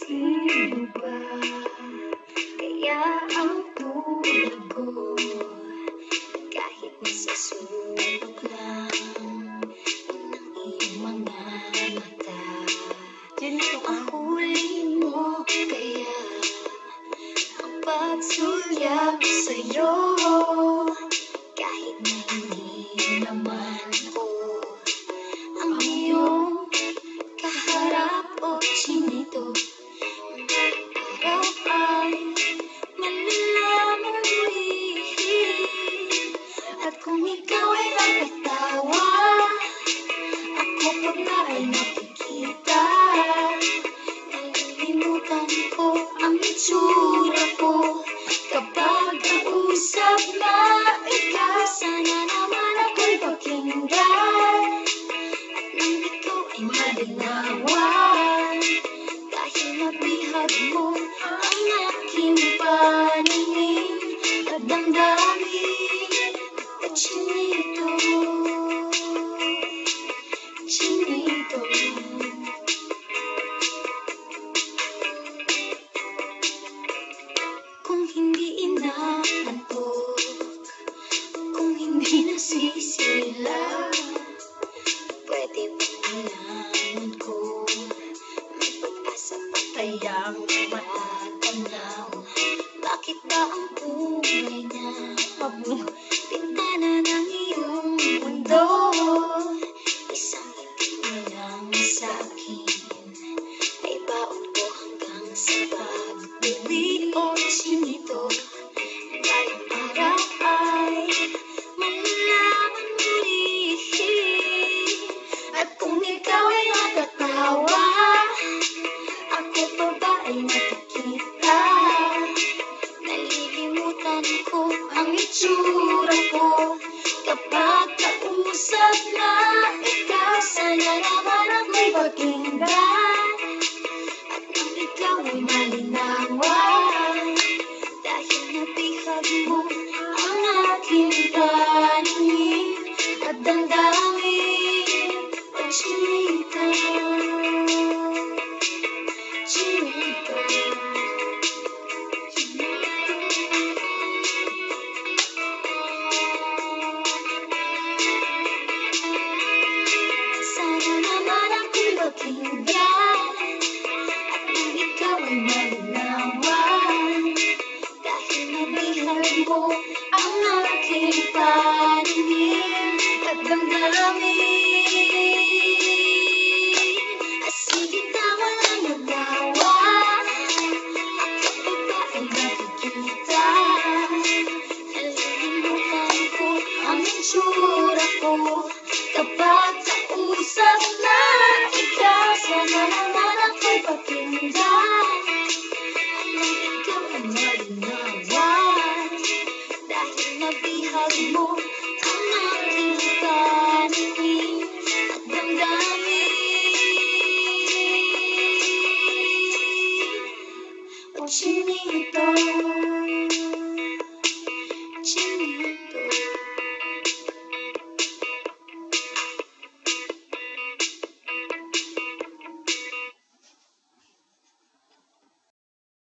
Sino ba kaya ang tulad ko? Kahit nasa sulok lang ng iyong mga mata, ang huli mo kaya ang pagsulyap sa'yo. Kahit na hindi naman ko ang iyong kaharap o chinito, harap ay malalaman muli. At kung ikaw ay nakatawa, ako pa ba ay nakikita? Nalilimutan ko ang itsura ko kapag kausap na ikaw. Sana naman ako'y pakinggan at nang ikaw ay malinawan, dahil nabihag mo ang aking paningin at damdamin at chinito, chinito. Kung hindi inaantok, kung hindi nasisila, pwede bang malaman ko may pag-asa pa kayang matatanaw? Bakit ba ang buhay niya bintana ng iyong mundo? Isang itik mo lang sa'kin ay baon ko hanggang sa pagbili o chinito. Balang araw ay malalaman muli. At kung ikaw ay nakatawa, ako pa ba ay nakikita? Nalilimutan ko ang itsura ko kapag kausap na ikaw. Sana naman ako'y pakinggan at nang ikaw ay malinawan, dahil nabihag mo ang aking paningin at damdamin at chinito, chinito. Sana naman ako'y pakinggan at nang ikaw ay malinawan, dahil nabihag mo ang aking paningin at damdamin. Sige, tama na nagawa, ako pa ba ay nakikita? Nalilimutan ko ang itsura ko kapag kausap na ikaw. Sana naman ako'y pakinggan at nang ikaw ay malinawan, dahil nabihag mo ang